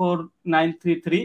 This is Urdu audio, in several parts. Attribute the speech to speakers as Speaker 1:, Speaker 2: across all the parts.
Speaker 1: 4933।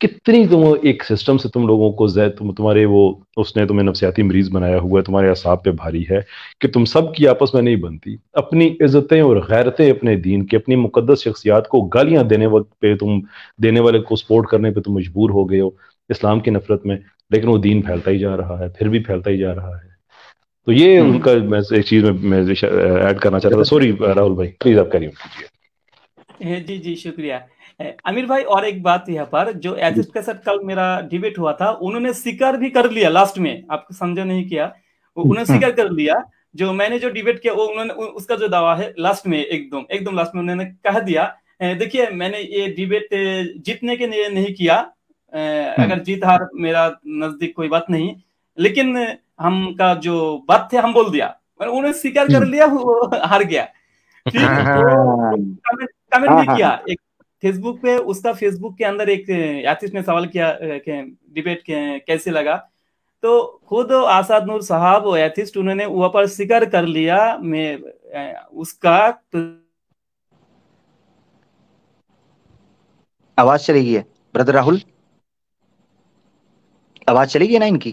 Speaker 2: کتنی تم ایک سسٹم سے تم لوگوں کو تمہارے وہ اس نے تمہیں نفسیاتی مریض بنایا ہوا ہے، تمہارے اعصاب پہ بھاری ہے کہ تم سب کی آپس میں نہیں بنتی. اپنی عزتیں اور غیرتیں اپنے دین کی، اپنی مقدس شخصیات کو گالیاں دینے وقت پہ تم دینے والے کو سپورٹ کرنے پہ تم مجبور ہو گئے ہو اسلام کی نفرت میں، لیکن وہ دین پھیلتا ہی جا رہا ہے، پھر بھی پھیلتا ہی جا رہا ہے. تو یہ ان کا میں ایک چیز میں ایڈ کرنا چاہتا تھا. سوری راہل بھائی، پلیز آپ کریے.
Speaker 1: جی جی شکریہ امیر بھائی. اور ایک بات یہاں پر جو ایتھسٹ کے ساتھ کل میرا ڈیبیٹ ہوا تھا، انہوں نے سیکر بھی کر لیا لاسٹ میں، آپ کو سمجھا نہیں کیا، انہوں نے سیکر کر لیا جو میں نے جو ڈیبیٹ کیا، وہ انہوں نے اس کا جو دعویٰ ہے لاسٹ میں ایک دم لاسٹ میں انہوں نے کہہ دیا دیکھیے میں نے یہ ڈیبیٹ جیتنے کے لیے نہیں کیا، اگر جیت ہار میرا نزدیک کوئی بات نہیں، لیکن ہم کا جو بات تھے ہم بول دیا، انہوں نے سیکر کر لیا، وہ ہار گیا. پھر وہ کمنٹ بھی کیا ایک فیس بک پہ، اس کا فیس بک کے اندر ایک ایتھسٹ نے سوال کیا کہ ڈیبیٹ کیسے لگا، تو خود آزاد نور صاحب وہ ایتھسٹ انہوں نے وہاں پر ذکر کر لیا میں اس کا.
Speaker 3: آواز چلی گئی ہے بردر راہل، آواز چلی گئی نا ان کی؟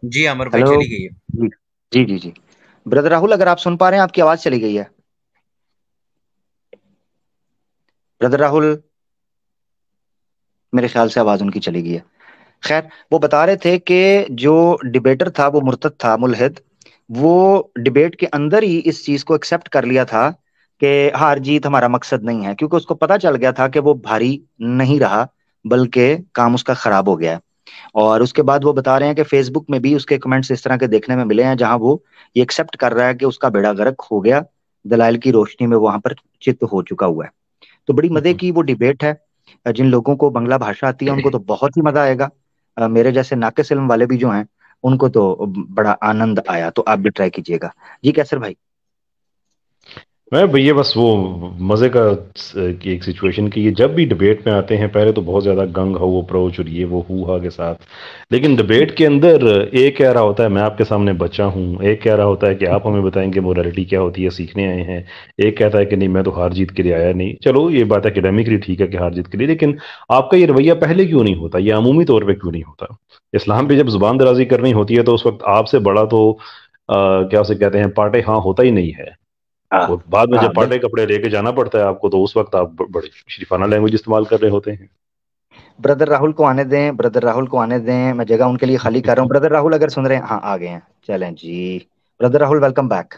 Speaker 4: جی عمر بھائی چلی گئی ہے.
Speaker 3: جی جی جی بردر راہل اگر آپ سن پا رہے ہیں، آپ کی آواز چلی گئی ہے بردر راہل، میرے خیال سے آواز ان کی چلی گئی ہے. خیر وہ بتا رہے تھے کہ جو ڈیبیٹر تھا وہ مرتد تھا، ملحد، وہ ڈیبیٹ کے اندر ہی اس چیز کو ایکسپٹ کر لیا تھا کہ ہار جیت ہمارا مقصد نہیں ہے، کیونکہ اس کو پتا چل گیا تھا کہ وہ بھاری نہیں رہا بلکہ کام اس کا خراب ہو گیا ہے. اور اس کے بعد وہ بتا رہے ہیں کہ فیس بک میں بھی اس کے کمنٹس اس طرح کے دیکھنے میں ملے ہیں جہاں وہ یہ ایکسپٹ کر رہا ہے کہ اس کا بیڑا غرق ہو گیا، دلائل کی روشنی میں وہاں پر چت ہو چکا ہوا ہے. تو بڑی مزے کی وہ ڈیبیٹ ہے. جن لوگوں کو بنگلہ بھاشا آتی ہے ان کو تو بہت ہی مزہ آئے گا. میرے جیسے ناقص علم والے بھی جو ہیں ان کو تو بڑا آنند آیا. تو آپ بھی ٹرائی کیجیے گا. جی کیسر بھائی؟
Speaker 2: میں بھیا بس وہ مزے کا ایک سچویشن کی یہ جب بھی ڈبیٹ میں آتے ہیں پہلے تو بہت زیادہ گنگ ہو اپروچ اور یہ وہ ہو ہا کے ساتھ، لیکن ڈبیٹ کے اندر ایک کہہ رہا ہوتا ہے میں آپ کے سامنے بچہ ہوں، ایک کہہ رہا ہوتا ہے کہ آپ ہمیں بتائیں کہ مورالٹی کیا ہوتی ہے، سیکھنے آئے ہیں، ایک کہتا ہے کہ نہیں میں تو ہار جیت کے لیے آیا نہیں. چلو یہ بات اکیڈیمکلی ٹھیک ہے کہ ہار جیت کے لیے، لیکن آپ کا یہ رویہ پہلے کیوں نہیں ہوتا، یہ عمومی طور پہ کیوں نہیں ہوتا؟ اسلام پہ جب زبان درازی کرنی ہوتی ہے تو اس وقت آپ سے بڑا تو کیا اسے کہتے ہیں پاٹے ہاں ہوتا ہی نہیں ہے. اور بعد میں جب پاٹے کپڑے لے کے جانا پڑتا ہے آپ کو تو اس وقت آپ بڑے شریفانہ لینگویج استعمال کر رہے ہوتے ہیں.
Speaker 3: بردر راہل کو آنے دیں، بردر راہل کو آنے دیں، میں جگہ ان کے لیے خالی کر رہا ہوں. بردر راہل اگر سن رہے ہیں، ہاں آ گئے ہیں، چلیں جی بردر راہل ویلکم بیک.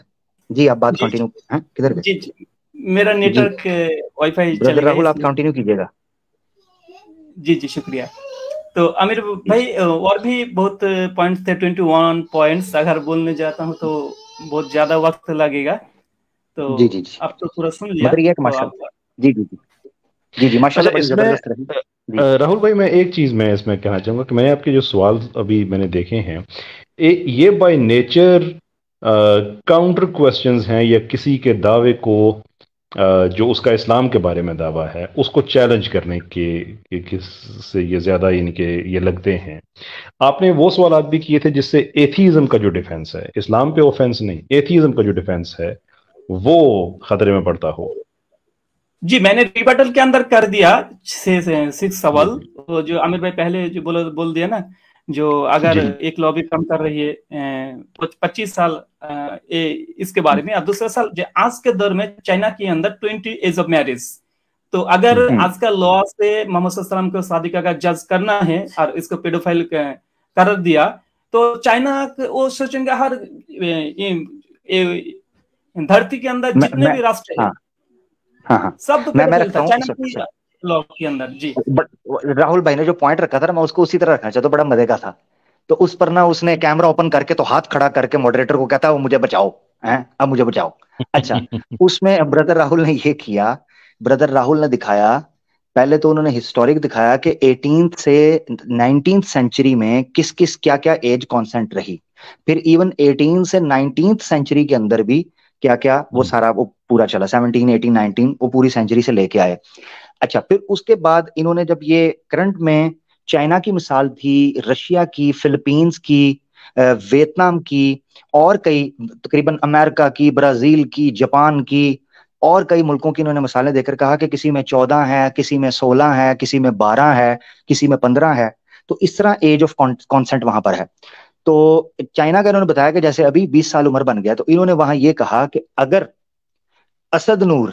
Speaker 3: جی آپ بات کنٹینیو کدھر گئے؟
Speaker 1: جی میرا نیٹ ورک وائی فائی چلے گا.
Speaker 3: بردر راہل آپ کنٹینیو کیجیے گا.
Speaker 1: جی جی شکریہ. تو امیر بھائی اور بھی بہت پوائنٹس تھے، 21 پوائنٹس، اگر بولنے جاتا ہوں تو بہت زیادہ وقت لگے گا، تو
Speaker 3: جی جی جی
Speaker 1: آپ تو پورا سن لیا.
Speaker 3: مگر یہ کہ ماشاءاللہ جی جی جی جی جی ماشاءاللہ بڑی زبردست رہی.
Speaker 2: راہل بھائی میں ایک چیز میں اس میں کہنا چاہوں گا کہ میں نے آپ کے جو سوال ابھی میں نے دیکھے ہیں یہ بائی نیچر کاؤنٹر کوسچنز ہیں یا کسی کے دعوے کو جو اس کا اسلام کے بارے میں دعویٰ ہے اس کو چیلنج کرنے کے کس سے یہ زیادہ یعنی کہ یہ لگتے ہیں. آپ نے وہ سوالات بھی کیے تھے جس سے ایتھیزم کا جو ڈیفینس ہے، اسلام پہ اوفینس نہیں، ایتھیزم کا جو ڈیفینس ہے وہ خطرے میں پڑتا ہو.
Speaker 1: جی میں نے ریبٹل کے اندر کر دیا 6 سوال جو عامر بھائی پہلے جو بول دیا نا، جو اگر ایک لابی کم کر رہی ہے 25 سال اس کے بارے میں، اور دوسرا سال آج کے دور میں چائنا کے اندر 20 ایج آف میرج، تو اگر آج کا لا سے محمد صلی اللہ علیہ وسلم کو شادی کا جج کرنا ہے اور اس کو پیڈوفائل قرار دیا تو چائنا وہ سوچیں گے ہر دھرتی کے اندر جتنے بھی راشٹر ہیں سب تو چائنا کی لا کے اندر. جی
Speaker 3: راہل بھائی نے جو پوائنٹ رکھا تھا میں اس کو اسی طرح رکھنا چاہتا ہوں، بڑا مزے کا تھا. تو اس پر نا اس نے کیمرہ اوپن کر کے تو ہاتھ کھڑا کر کے ماڈریٹر کو کہتا ہے مجھے بچاؤ، اب مجھے بچاؤ. اچھا اس میں بردر راہل نے یہ کیا، بردر راہل نے دکھایا، پہلے تو انہوں نے ہسٹورک دکھایا کہ 18th سے 19th سینچری میں کس کس کیا کیا ایج کانسنٹ رہی، پھر ایون 18 سے 19th سینچری کے اندر بھی کیا کیا وہ سارا وہ پورا چلا، 17 18 19 وہ پوری سینچری سے لے کے آئے. اچھا پھر اس کے بعد انہوں نے جب یہ کرنٹ میں چائنا کی مثال تھی، رشیا کی، فلپینز کی، ویتنام کی، اور کئی تقریباً امریکہ کی، برازیل کی، جاپان کی، اور کئی ملکوں کی انہوں نے مثالیں دے کر کہا کہ کسی میں 14 ہے، کسی میں 16 ہے، کسی میں 12 ہے، کسی میں 15 ہے. تو اس طرح ایج آف کانسنٹ وہاں پر ہے. تو چائنا کا انہوں نے بتایا کہ جیسے ابھی 20 سال عمر بن گیا، تو انہوں نے وہاں یہ کہا کہ اگر اسد نور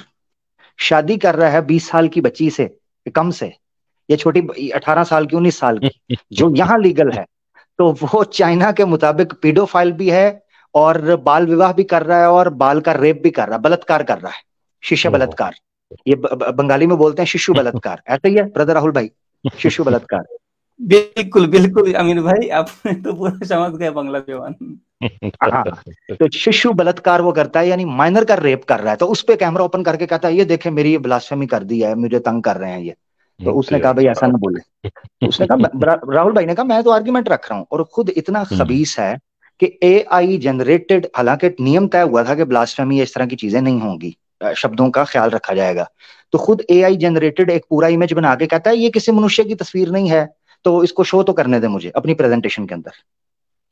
Speaker 3: شادی کر رہا ہے 20 سال کی بچی سے کم سے، یا چھوٹی 18 سال کی 19 سال کی، جو یہاں لیگل ہے، تو وہ چائنا کے مطابق پیڈو فائل بھی ہے اور بال وواہ بھی کر رہا ہے اور بال کا ریپ بھی کر رہا ہے، بلتکار کر رہا ہے، شیشہ بلتکار. یہ بنگالی میں بولتے ہیں ششو بلتکار. ایسا ہی ہے برادر راہل بھائی، ششو بلتکار.
Speaker 1: بالکل بالکل امیر بھائی، آپ تو پورا سمجھ گئے بنگلہ زبان.
Speaker 3: ہاں، تو ششو بلتکار وہ کرتا ہے، یعنی مائنر کا ریپ کر رہا ہے. تو اس پہ کیمرہ اوپن کر کے کہتا ہے یہ دیکھیں میری یہ بلاسفیمی کر دی ہے، مجھے تنگ کر رہے ہیں یہ. تو اس نے کہا بھائی ایسا نہ بولے. تو اس نے کہا، راہل بھائی نے کہا میں تو آرگیومنٹ رکھ رہا ہوں، اور خود اتنا خبیث ہے کہ اے آئی جنریٹڈ، حالانکہ نیم طے ہوا تھا کہ بلاسفیمی یا اس طرح کی چیزیں نہیں ہوں گی، شبدوں کا خیال رکھا جائے گا. تو خود اے آئی جنریٹڈ ایک پورا امیج بنا کے کہتا ہے یہ کسی منشیہ کی تصویر نہیں ہے، تو اس کو شو تو کرنے دیں مجھے اپنی پریزنٹیشن کے اندر.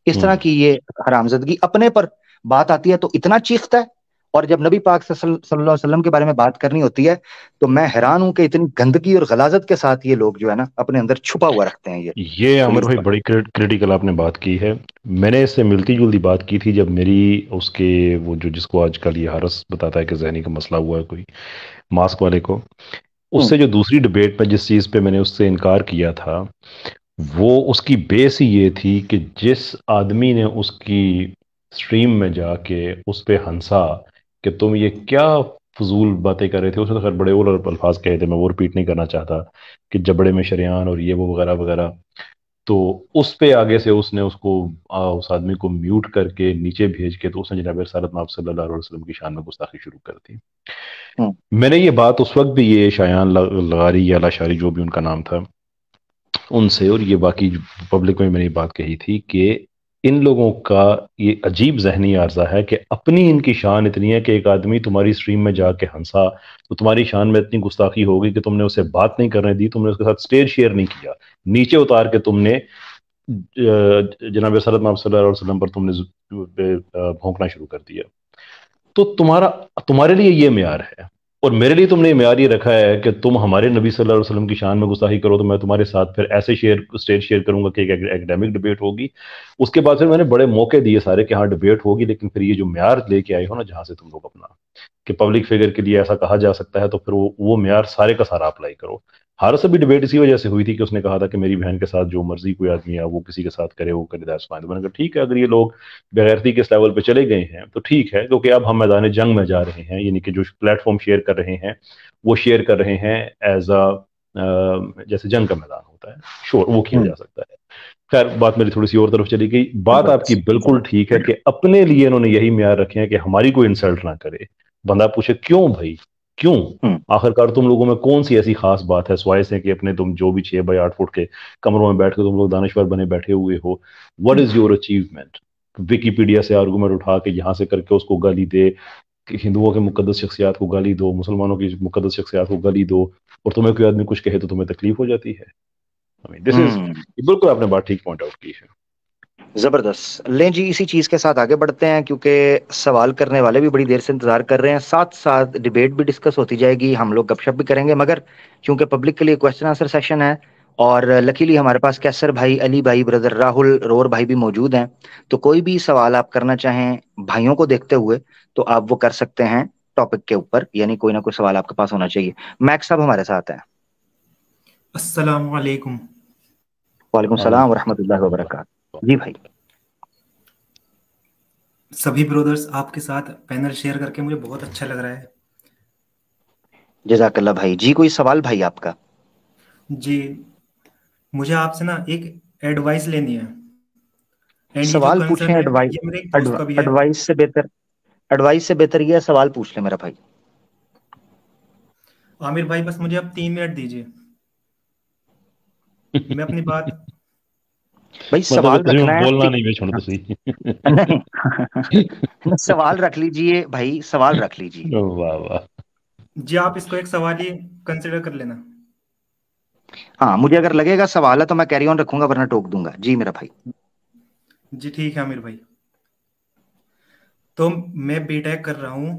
Speaker 3: اس طرح کی یہ حرامزدگی اپنے پر بات آتی ہے تو اتنا چیختا ہے، اور جب نبی پاک صلی اللہ علیہ وسلم کے بارے میں بات کرنی ہوتی ہے تو میں حیران ہوں کہ اتنی گندگی اور غلاظت کے ساتھ یہ لوگ جو ہے نا اپنے اندر چھپا ہوا رکھتے ہیں.
Speaker 2: یہ عامر بھائی بڑی کریٹیکل آپ نے بات کی ہے. میں نے اس سے ملتی جلتی بات کی تھی جب میری اس کے وہ جو جس کو آج کل یہ حارث بتاتا ہے کہ ذہنی کا مسئلہ ہوا ہے کوئی ماسک والے کو، اس سے جو دوسری ڈبیٹ میں جس چیز پہ میں نے اس سے انکار کیا تھا وہ اس کی بیس ہی یہ تھی کہ جس آدمی نے اس کی سٹریم میں جا کے اس پہ ہنسا کہ تم یہ کیا فضول باتیں کر رہے تھے، اس نے تو خیر بڑے اور الفاظ کہے تھے، میں وہ ریپیٹ نہیں کرنا چاہتا، کہ جبڑے میں شریان اور یہ وہ وغیرہ وغیرہ. تو اس پہ آگے سے اس نے اس آدمی کو میوٹ کر کے نیچے بھیج کے تو اس نے جناب رسالت مآب صلی اللہ علیہ وسلم کی شان میں گستاخی شروع کر دی. میں نے یہ بات اس وقت بھی یہ شایان لغاری یا لاشاری جو بھی ان کا نام تھا ان سے، اور یہ باقی پبلک میں نے یہ بات کہی تھی کہ ان لوگوں کا یہ عجیب ذہنی عارضہ ہے کہ اپنی ان کی شان اتنی ہے کہ ایک آدمی تمہاری سٹریم میں جا کے ہنسا تو تمہاری شان میں اتنی گستاخی ہوگی کہ تم نے اسے بات نہیں کرنے دی، تم نے اس کے ساتھ سٹیج شیئر نہیں کیا، نیچے اتار کے تم نے جناب رسالت مآب صلی اللہ علیہ وسلم پر تم نے بھونکنا شروع کر دیا. تو تمہارے لیے یہ معیار ہے، اور میرے لیے تم نے معیار یہ رکھا ہے کہ تم ہمارے نبی صلی اللہ علیہ وسلم کی شان میں گستاخی کرو تو میں تمہارے ساتھ پھر ایسے سٹیج شیئر کروں گا کہ ایک ایکڈیمک ڈبیٹ ہوگی. اس کے بعد پھر میں نے بڑے موقع دیے سارے کہ ہاں ڈبیٹ ہوگی، لیکن پھر یہ جو معیار لے کے آئے ہو نا جہاں سے تم لوگ اپنا کہ پبلک فگر کے لیے ایسا کہا جا سکتا ہے، تو پھر وہ معیار سارے کا سارا اپلائی کرو. حارث سے بھی ڈبیٹ اسی وجہ سے ہوئی تھی کہ اس نے کہا تھا کہ میری بہن کے ساتھ جو مرضی کوئی آدمی ہے وہ کسی کے ساتھ کرے وہ کرے دیٹس فائن. میں نے کہا ٹھیک ہے، اگر یہ لوگ بغیرتی کے اس لیول پہ چلے گئے ہیں تو ٹھیک ہے، کیونکہ اب ہم میدان جنگ میں جا رہے ہیں، یعنی کہ جو پلیٹ فارم شیئر کر رہے ہیں وہ شیئر کر رہے ہیں ایز جیسے جنگ کا میدان ہوتا ہے، شور وہ کیا جا سکتا ہے. خیر بات میری تھوڑی سی اور طرف چلی گئی. بات آپ کی بالکل ٹھیک ہے کہ اپنے لیے انہوں نے یہی معیار رکھے ہیں کہ ہماری کوئی انسلٹ نہ کرے. بندہ پوچھے کیوں بھائی کیوں؟ آخرکار تم لوگوں میں کون سی ایسی خاص بات ہے سوائے سے کہ اپنے تم جو بھی 6 بائی 8 فٹ کے کمروں میں بیٹھ کے تم لوگ دانشور بنے بیٹھے ہوئے ہو. What is your achievement? Wikipedia سے آرگومنٹ اٹھا کے یہاں سے کر کے اس کو گالی دے کہ ہندوؤں کے مقدس شخصیات کو گالی دو، مسلمانوں کی مقدس شخصیات کو گالی دو، اور تمہیں کوئی آدمی کچھ کہے تو تمہیں تکلیف ہو جاتی ہے. بالکل آپ نے بات ٹھیک پوائنٹ آؤٹ کی ہے.
Speaker 3: زبردست. لیں جی اسی چیز کے ساتھ آگے بڑھتے ہیں کیونکہ سوال کرنے والے بھی بڑی دیر سے انتظار کر رہے ہیں، ساتھ ساتھ ڈیبیٹ بھی ڈسکس ہوتی جائے گی، ہم لوگ گپ شپ بھی کریں گے، مگر چونکہ پبلک کے لیے کوسچن آنسر سیشن ہے اور لکیلی ہمارے پاس کیسر بھائی، علی بھائی، بردر راہل، رور بھائی بھی موجود ہیں، تو کوئی بھی سوال آپ کرنا چاہیں بھائیوں کو دیکھتے ہوئے تو آپ وہ کر سکتے ہیں ٹاپک کے اوپر، یعنی کوئی نہ کوئی سوال آپ کے پاس ہونا چاہیے. میک صاحب ہمارے ساتھ ہیں.
Speaker 5: السلام علیکم.
Speaker 3: وعلیکم السلام ورحمۃ اللہ وبرکاتہ. جی بھائی.
Speaker 5: سبھی برادرز آپ کے ساتھ پینل شیئر کر کے مجھے بہت اچھا لگ رہا ہے.
Speaker 3: جزاک اللہ بھائی. جی کوئی سوال بھائی آپ کا؟
Speaker 5: جی مجھے آپ سے نا ایک ایڈوائس لینی ہے.
Speaker 3: سوال پوچھیں. ایڈوائس سے بہتر یہ سوال پوچھ لیں میرا بھائی.
Speaker 5: عامر بھائی بس مجھے اب 3 منٹ دیجیے، میں اپنی بات
Speaker 3: بھائی سوال رکھنا ہے،
Speaker 2: بولنا نہیں، میں چھوڑ دو صحیح
Speaker 3: نہیں سوال رکھ لیجئے بھائی، سوال رکھ لیجئے.
Speaker 2: واہ واہ.
Speaker 5: جی آپ اس کو ایک سوال ہی کنسیڈر کر لینا.
Speaker 3: ہاں مجھے اگر لگے گا سوال ہے تو میں کیری آن رکھوں گا ورنہ ٹوک دوں گا. جی میرا بھائی.
Speaker 5: جی ٹھیک ہے عامر بھائی. تو میں بی ٹیک کر رہا ہوں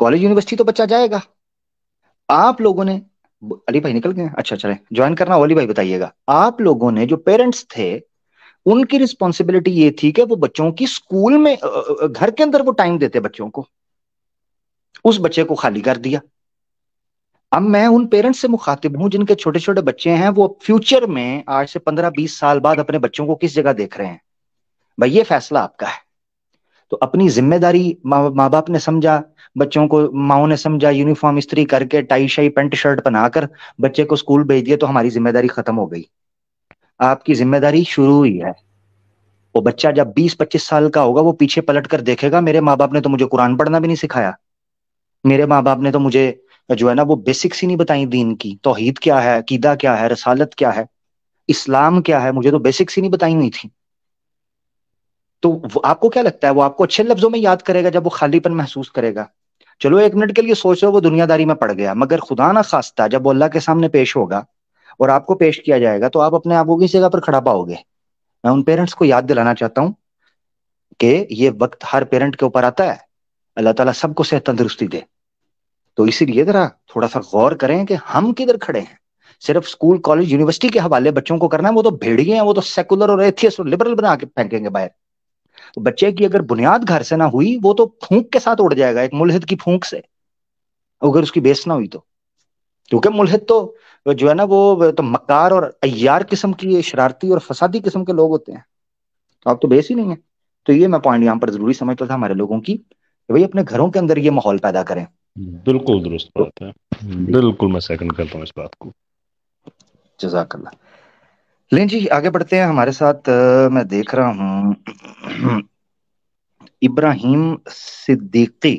Speaker 3: کالج یونیورسٹی تو بچہ جائے گا. آپ لوگوں نے, علی بھائی نکل گئے, اچھا چلیں جوائن کرنا, علی بھائی بتائیے گا, آپ لوگوں نے جو پیرنٹس تھے ان کی رسپانسبلٹی یہ تھی کہ وہ بچوں کی اسکول میں, گھر کے اندر وہ ٹائم دیتے بچوں کو, اس بچے کو خالی کر دیا. اب میں ان پیرنٹس سے مخاطب ہوں جن کے چھوٹے چھوٹے بچے ہیں, وہ فیوچر میں آج سے 15-20 سال بعد اپنے بچوں کو کس جگہ دیکھ رہے ہیں. بھائی یہ فیصلہ آپ کا ہے. تو اپنی ذمہ داری ماں باپ نے سمجھا, بچوں کو ماؤں نے سمجھا, یونیفارم استری کر کے ٹائی شائی پینٹ شرٹ بنا کر بچے کو اسکول بھیج دیا, تو ہماری ذمہ داری ختم ہو گئی. آپ کی ذمہ داری شروع ہوئی ہے. وہ بچہ جب 20-25 سال کا ہوگا وہ پیچھے پلٹ کر دیکھے گا, میرے ماں باپ نے تو مجھے قرآن پڑھنا بھی نہیں سکھایا, میرے ماں باپ نے تو مجھے جو ہے نا وہ بیسکس ہی نہیں بتائیں دین کی, توحید کیا ہے, عقیدہ کیا ہے, رسالت کیا ہے, اسلام کیا ہے, مجھے تو بیسکس ہی نہیں بتائی ہوئی تھی. تو آپ کو کیا لگتا ہے وہ آپ کو اچھے لفظوں میں یاد کرے گا جب وہ خالی پن محسوس کرے گا؟ چلو ایک منٹ کے لیے سوچ رہے ہو وہ دنیا داری میں پڑ گیا, مگر خدا نہ خواستہ جب وہ اللہ کے سامنے پیش ہوگا اور آپ کو پیش کیا جائے گا تو آپ اپنے آپ کو کس جگہ پر کھڑا پاؤ گے؟ میں ان پیرنٹس کو یاد دلانا چاہتا ہوں کہ یہ وقت ہر پیرنٹ کے اوپر آتا ہے, اللہ تعالیٰ سب کو صحت تندرستی دے. تو اسی لیے ذرا تھوڑا سا غور کریں کہ ہم کدھر کھڑے ہیں. صرف اسکول کالج یونیورسٹی کے حوالے بچوں کو کرنا ہے, وہ تو بھیڑیے ہیں, وہ تو سیکولر اور ایتھیسٹ اور لبرل بنا کے پھینکیں گے باہر. بچے کی اگر بنیاد گھر سے نہ ہوئی وہ تو پھونک کے ساتھ اڑ جائے گا, ایک ملحد کی پھونک سے, اگر اس کی بیس نہ ہوئی تو. کیونکہ ملحد تو جو ہے نا وہ تو مکار اور عیار قسم کی شرارتی اور فسادی قسم کے لوگ ہوتے ہیں, تو آپ تو بیس ہی نہیں ہے. تو یہ میں پوائنٹ یہاں پر ضروری سمجھتا تھا ہمارے لوگوں کی کہ بھائی اپنے گھروں کے اندر یہ ماحول پیدا کریں.
Speaker 2: بالکل درست بات ہے, بالکل میں سیکنڈ کرتا ہوں اس بات کو.
Speaker 3: جزاک اللہ. لیں جی آگے بڑھتے ہیں. ہمارے ساتھ میں دیکھ رہا ہوں ابراہیم صدیقی.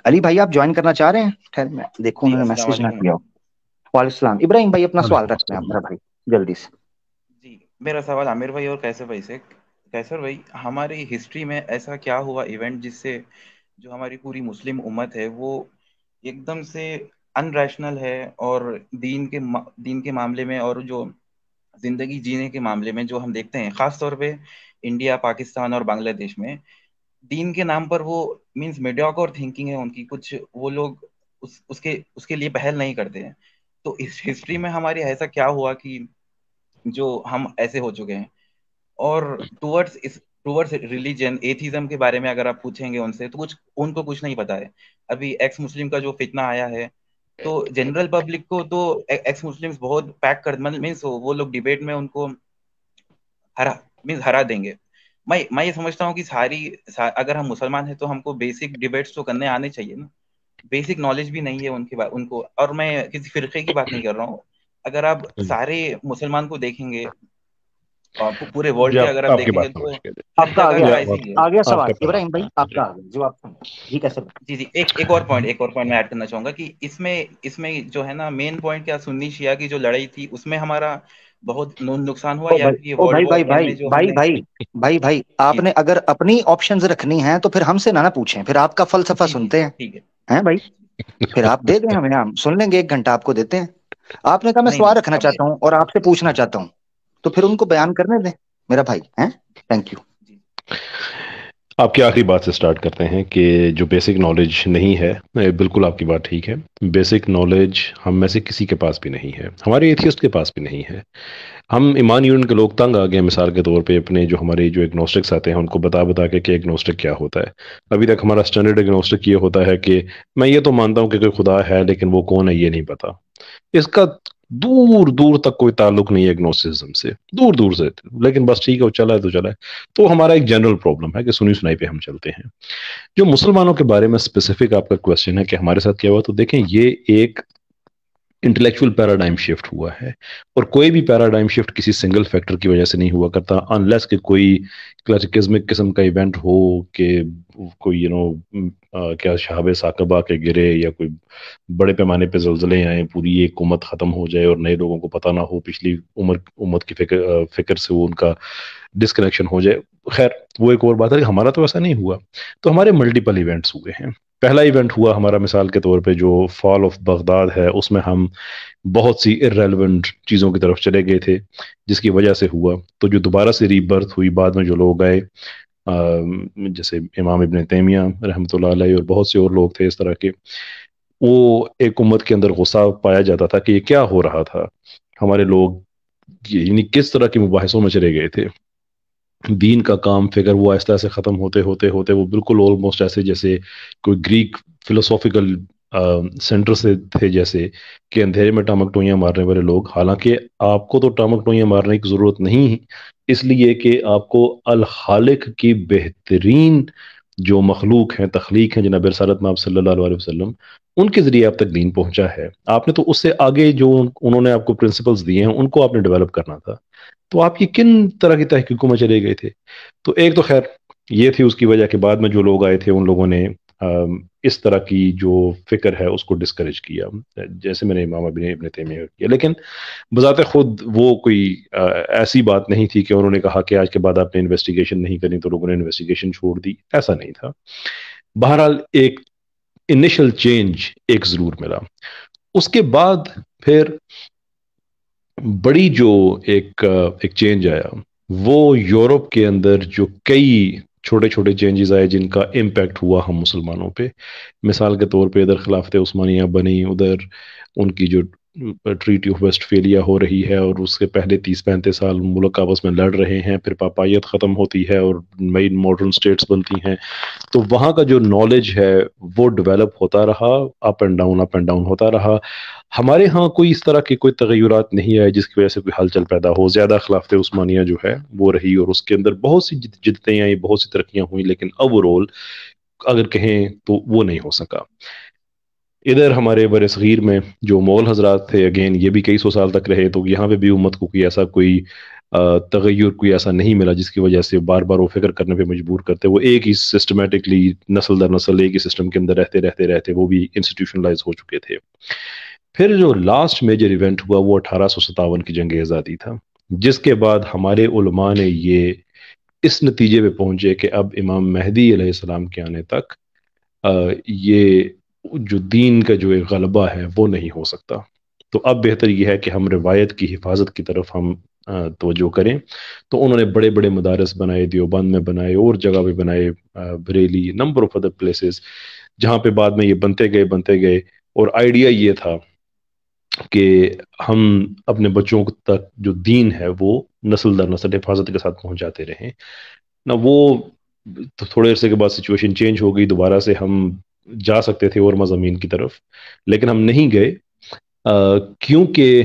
Speaker 3: علی بھائی آپ جوائن کرنا چاہ رہے ہیں؟ خیر میں دیکھوں انہوں نے میسج نہ کیا. وعلیکم السلام. ابراہیم بھائی اپنا سوال رکھتے ہیں میرا بھائی جلدی سے.
Speaker 6: جی میرا سوال عامر بھائی اور کیسر بھائی سے. کیسر بھائی, ہماری ہسٹری میں ایسا کیا ہوا ایونٹ جس سے جو ہماری پوری مسلم امت ہے وہ ایک دم سے ان ریشنل ہے, اور دین کے معاملے میں اور جو زندگی جینے کے معاملے میں جو ہم دیکھتے ہیں خاص طور پہ انڈیا, پاکستان اور بنگلہ دیش میں, دین کے نام پر وہ مینس میڈیوکر تھنکنگ ہے ان کی, کچھ وہ لوگ اس کے لیے پہل نہیں کرتے ہیں. تو اس ہسٹری میں ہماری ایسا کیا ہوا کہ جو ہم ایسے ہو چکے ہیں؟ اور ٹورڈز ریلیجن, ایتھیزم کے بارے میں اگر آپ پوچھیں گے ان سے تو ان کو کچھ نہیں پتا ہے. ابھی ایکس مسلم کا جو فتنہ آیا ہے تو جنرل پبلک کو تو ایکس مسلمز بہت پیک کر مینس وہ لوگ ڈیبیٹ میں ان کو ہرا دیں گے. میں یہ سمجھتا ہوں کہ اگر ہم مسلمان ہیں تو ہم کو بیسک ڈیبیٹس تو کرنے آنے چاہیے نا. بیسک نالج بھی نہیں ہے ان کو. اور میں کسی فرقے کی بات نہیں کر رہا ہوں, اگر آپ سارے مسلمان کو دیکھیں گے پورے ورلڈ کے اگر آپ دیکھیں گے تو ہر جگہ کا ایسے ہی ہے.
Speaker 3: آگے سوال ابراہیم بھائی آپ کا جواب. جی کیسے؟
Speaker 6: جی ایک اور پوائنٹ میں ایڈ کرنا چاہوں گا کہ اس میں جو ہے نا مین پوائنٹ کیا سنی شیعہ کی جو لڑائی تھی اس میں ہمارا بہت نقصان ہوا, یا پھر یہ ورلڈ وار میں جو
Speaker 3: بھائی آپ نے اگر اپنی آپشنز رکھنی ہیں تو پھر ہم سے نہ پوچھیں, پھر آپ کا فلسفہ سنتے ہیں. ٹھیک ہے بھائی, پھر آپ دے دیں ہمیں, ہم سن لیں گے, 1 گھنٹہ آپ کو دیتے ہیں. آپ نے کہا میں سوال رکھنا چاہتا ہوں اور آپ سے پوچھنا چاہتا ہوں, تو پھر ان کو بیان کرنے دیں میرا بھائی. Thank you.
Speaker 2: آپ کی آخری بات سے سٹارٹ کرتے ہیں کہ جو بیسک نالج نہیں ہے, بالکل آپ کی بات ٹھیک ہے. بیسک نالج ہم میں سے کسی کے پاس بھی نہیں ہے, ہمارے ایتھیسٹ کے پاس بھی نہیں ہے. ہم ایمان یونین کے لوگ تنگ آ گئے مثال کے طور پہ اپنے جو ہمارے جو ایگنوسٹکس آتے ہیں ان کو بتا کے کہ ایگنوسٹک کیا ہوتا ہے. ابھی تک ہمارا اسٹینڈرڈ ایگنوسٹک یہ ہوتا ہے کہ میں یہ تو مانتا ہوں کہ کوئی خدا ہے لیکن وہ کون ہے یہ نہیں پتا. اس کا دور تک کوئی تعلق نہیں ہے ایگنوسٹسزم سے, دور سے, لیکن بس ٹھیک ہے وہ چلا ہے تو چلا ہے. تو ہمارا ایک جنرل پرابلم ہے کہ سنی سنائی پہ ہم چلتے ہیں. جو مسلمانوں کے بارے میں اسپیسیفک آپ کا کوشچن ہے کہ ہمارے ساتھ کیا ہوا, تو دیکھیں یہ ایک انٹلیکچوئل پیراڈائم شفٹ ہوا ہے, اور کوئی بھی پیراڈائم شفٹ کسی سنگل فیکٹر کی وجہ سے نہیں ہوا کرتا, انلیس کہ کوئی کلاسیکزمک قسم کا ایونٹ ہو کہ کوئی کیا شہاب ثاقبہ کے گرے, یا کوئی بڑے پیمانے پہ زلزلے آئیں, پوری ایک امت ختم ہو جائے اور نئے لوگوں کو پتہ نہ ہو, پچھلی امت کی فکر سے وہ ان کا ڈسکنیکشن ہو جائے. خیر وہ ایک اور بات ہے کہ ہمارا تو ایسا نہیں ہوا. تو ہمارے ملٹیپل ایونٹس ہوئے ہیں. پہلا ایونٹ ہوا ہمارا مثال کے طور پہ جو فال آف بغداد ہے, اس میں ہم بہت سی ارریلیونٹ چیزوں کی طرف چلے گئے تھے جس کی وجہ سے ہوا. تو جو دوبارہ سے ری برتھ ہوئی بعد میں جو لوگ آئے جیسے امام ابن تیمیہ رحمۃ اللہ علیہ اور بہت سے اور لوگ تھے اس طرح کے، وہ ایک امت کے اندر غصہ پایا جاتا تھا کہ یہ کیا ہو رہا تھا، ہمارے لوگ یعنی کس طرح کے مباحثوں میں چلے گئے تھے، دین کا کام فگر وہ آہستہ آہستہ ختم ہوتے ہوتے ہوتے وہ بالکل آلموسٹ ایسے جیسے کوئی گریک فلسافیکل سینٹر سے تھے، جیسے کہ اندھیرے میں ٹامک ٹوئیاں مارنے والے لوگ. حالانکہ آپ کو تو ٹامک ٹوئیاں مارنے کی ضرورت نہیں، اس لیے کہ آپ کو الخالق کی بہترین جو مخلوق ہیں، تخلیق ہیں، جناب رسالت مآب صلی اللہ علیہ وسلم، ان کے ذریعے آپ تک دین پہنچا ہے. آپ نے تو اس سے آگے جو انہوں نے آپ کو پرنسپلز دیے ہیں ان کو آپ نے ڈیولپ کرنا تھا. تو آپ یہ کن طرح کی تحقیقوں میں چلے گئے تھے؟ تو ایک تو خیر یہ تھی اس کی وجہ کہ بعد میں جو لوگ آئے تھے ان لوگوں نے اس طرح کی جو فکر ہے اس کو ڈسکریج کیا، جیسے میں نے امام ابن تیمیہ کیا. لیکن بذات خود وہ کوئی ایسی بات نہیں تھی کہ انہوں نے کہا کہ آج کے بعد آپ نے انویسٹیگیشن نہیں کرنی تو لوگوں نے انویسٹیگیشن چھوڑ دی، ایسا نہیں تھا. بہرحال ایک انیشل چینج ایک ضرور ملا. اس کے بعد پھر بڑی جو ایک چینج آیا وہ یورپ کے اندر جو کئی چھوٹے چھوٹے چینجز آئے جن کا امپیکٹ ہوا ہم مسلمانوں پہ. مثال کے طور پہ ادھر خلافت عثمانیہ بنی، ادھر ان کی جو ٹریٹی آف ویسٹ فیلیا ہو رہی ہے اور اس کے پہلے 30-35 سال ملک آپس میں لڑ رہے ہیں، پھر پاپائیت ختم ہوتی ہے اور نئی ماڈرن سٹیٹس بنتی ہیں. تو وہاں کا جو نالج ہے وہ ڈیولپ ہوتا رہا، اپ اینڈ ڈاؤن ہوتا رہا. ہمارے ہاں کوئی اس طرح کے کوئی تغیرات نہیں آئے جس کی وجہ سے کوئی ہلچل پیدا ہو. زیادہ خلافت عثمانیہ جو ہے وہ رہی اور اس کے اندر بہت سی جدتیں آئی، بہت سی ترقیاں ہوئیں، لیکن اوور آل اگر کہیں تو وہ نہیں ہو سکا. ادھر ہمارے بر صغیر میں جو مغل حضرات تھے، اگین یہ بھی کئی سو سال تک رہے، تو یہاں پہ بھی امت کو کوئی ایسا کوئی تغیر کوئی ایسا نہیں ملا جس کی وجہ سے بار بار وہ فکر کرنے پہ مجبور کرتے. وہ ایک ہی سسٹمیٹکلی نسل در نسل ایک ہی سسٹم کے اندر رہتے وہ بھی انسٹیٹیوشنلائز ہو چکے تھے. پھر جو لاسٹ میجر ایونٹ ہوا وہ 1857 کی جنگ آزادی تھا، جس کے بعد ہمارے علماء نے یہ اس نتیجے پہ پہنچے کہ اب امام مہدی علیہ السلام کے آنے تک یہ جو دین کا جو ایک غلبہ ہے وہ نہیں ہو سکتا. تو اب بہتر یہ ہے کہ ہم روایت کی حفاظت کی طرف ہم توجہ کریں. تو انہوں نے بڑے بڑے مدارس بنائے، دیوبند میں بنائے اور جگہ پہ بنائے، Bareilly, number of other places, جہاں پہ بعد میں یہ بنتے گئے. اور آئیڈیا یہ تھا کہ ہم اپنے بچوں تک جو دین ہے وہ نسل در نسل حفاظت کے ساتھ پہنچاتے رہیں. نہ وہ تھوڑے عرصے کے بعد سچویشن چینج ہو گئی، دوبارہ سے ہم جا سکتے تھے اور مضامین کی طرف، لیکن ہم نہیں گئے کیونکہ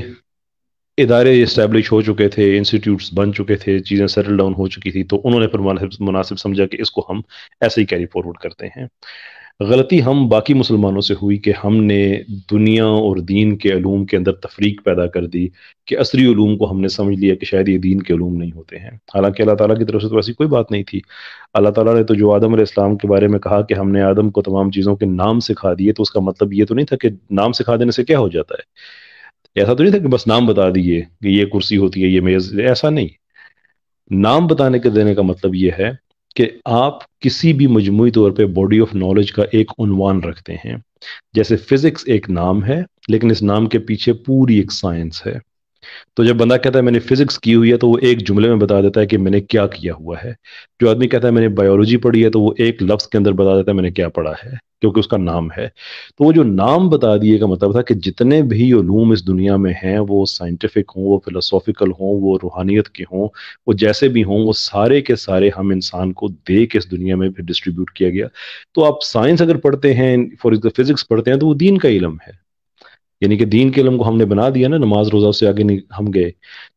Speaker 2: ادارے اسٹیبلش ہو چکے تھے، انسٹیٹیوٹس بن چکے تھے، چیزیں سیٹل ڈاؤن ہو چکی تھی. تو انہوں نے پھر مناسب سمجھا کہ اس کو ہم ایسے ہی کیری فارورڈ کرتے ہیں. غلطی ہم باقی مسلمانوں سے ہوئی کہ ہم نے دنیا اور دین کے علوم کے اندر تفریق پیدا کر دی کہ عصری علوم کو ہم نے سمجھ لیا کہ شاید یہ دین کے علوم نہیں ہوتے ہیں. حالانکہ اللہ تعالیٰ کی طرف سے تو ایسی کوئی بات نہیں تھی. اللہ تعالیٰ نے تو جو آدم علیہ السلام کے بارے میں کہا کہ ہم نے آدم کو تمام چیزوں کے نام سکھا دیے، تو اس کا مطلب یہ تو نہیں تھا کہ نام سکھا دینے سے کیا ہو جاتا ہے. ایسا تو نہیں تھا کہ بس نام بتا دیے کہ یہ کرسی ہوتی ہے، یہ میز، ایسا نہیں. نام بتانے کے دینے کا مطلب یہ ہے کہ آپ کسی بھی مجموعی طور پہ باڈی آف نالج کا ایک عنوان رکھتے ہیں. جیسے فزکس ایک نام ہے، لیکن اس نام کے پیچھے پوری ایک سائنس ہے. تو جب بندہ کہتا ہے میں نے فزکس کی ہوئی ہے تو وہ ایک جملے میں بتا دیتا ہے کہ میں نے کیا کیا ہوا ہے. جو آدمی کہتا ہے میں نے بایولوجی پڑھی ہے تو وہ ایک لفظ کے اندر بتا دیتا ہے میں نے کیا پڑھا ہے، کیونکہ اس کا نام ہے. تو وہ جو نام بتا دیے کا مطلب تھا کہ جتنے بھی علوم اس دنیا میں ہیں، وہ سائنٹیفک ہوں، وہ فلسافیکل ہوں، وہ روحانیت کے ہوں، وہ جیسے بھی ہوں، وہ سارے کے سارے ہم انسان کو دے کے اس دنیا میں پھر ڈسٹریبیوٹ کیا گیا. تو آپ سائنس اگر پڑھتے ہیں، فار ایگزامپل فزکس پڑھتے ہیں، تو وہ دین کا علم ہے. یعنی کہ دین کے علم کو ہم نے بنا دیا نا، نماز روزہ سے آگے نہیں ہم گئے.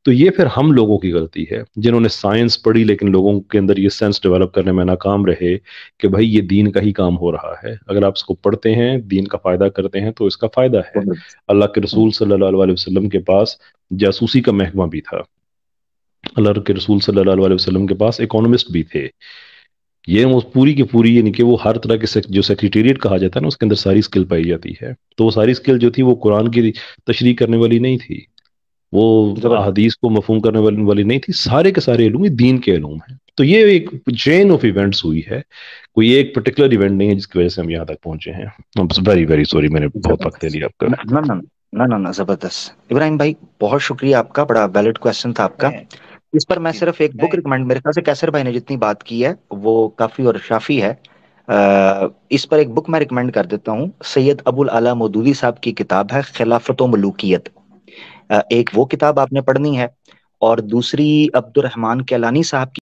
Speaker 2: تو یہ پھر ہم لوگوں کی غلطی ہے جنہوں نے سائنس پڑھی لیکن لوگوں کے اندر یہ سینس ڈیولپ کرنے میں ناکام رہے کہ بھائی یہ دین کا ہی کام ہو رہا ہے. اگر آپ اس کو پڑھتے ہیں، دین کا فائدہ کرتے ہیں تو اس کا فائدہ ہے. اللہ کے رسول صلی اللہ علیہ وسلم کے پاس جاسوسی کا محکمہ بھی تھا. اللہ کے رسول صلی اللہ علیہ وسلم کے پاس اکانومسٹ بھی تھے. یہ پوری کی پوری یعنی کہ وہ ہر طرح کے جو سیکریٹریٹ کہا جاتا ہے نا، اس کے اندر ساری اسکل پائی جاتی ہے. تو وہ ساری اسکل جو تھی وہ قرآن کی تشریح کرنے والی نہیں تھی، وہ حدیث کو مفہوم کرنے والی نہیں تھی. سارے کے سارے علوم دین کے علوم ہیں. تو یہ ایک چین آف ایونٹس ہوئی ہے، کوئی ایک پرٹیکولر ایونٹ نہیں ہے جس کی وجہ سے ہم یہاں تک پہنچے ہیں. ویری ویری سوری، میں نے بہت وقت لے لیا آپ کا.
Speaker 3: نہ زبردست. ابراہیم بھائی بہت شکریہ آپ کا، بڑا ویلڈ کویسچن تھا آپ کا. اس پر میں صرف ایک بک ریکمینڈ، میرے خیال سے کیسر بھائی نے جتنی بات کی ہے وہ کافی اور شافی ہے، اس پر ایک بک میں ریکمینڈ کر دیتا ہوں، سید ابو الاعلیٰ مودودی صاحب کی کتاب ہے خلافت و ملوکیت، ایک وہ کتاب آپ نے پڑھنی ہے، اور دوسری عبد الرحمن کیلانی صاحب کی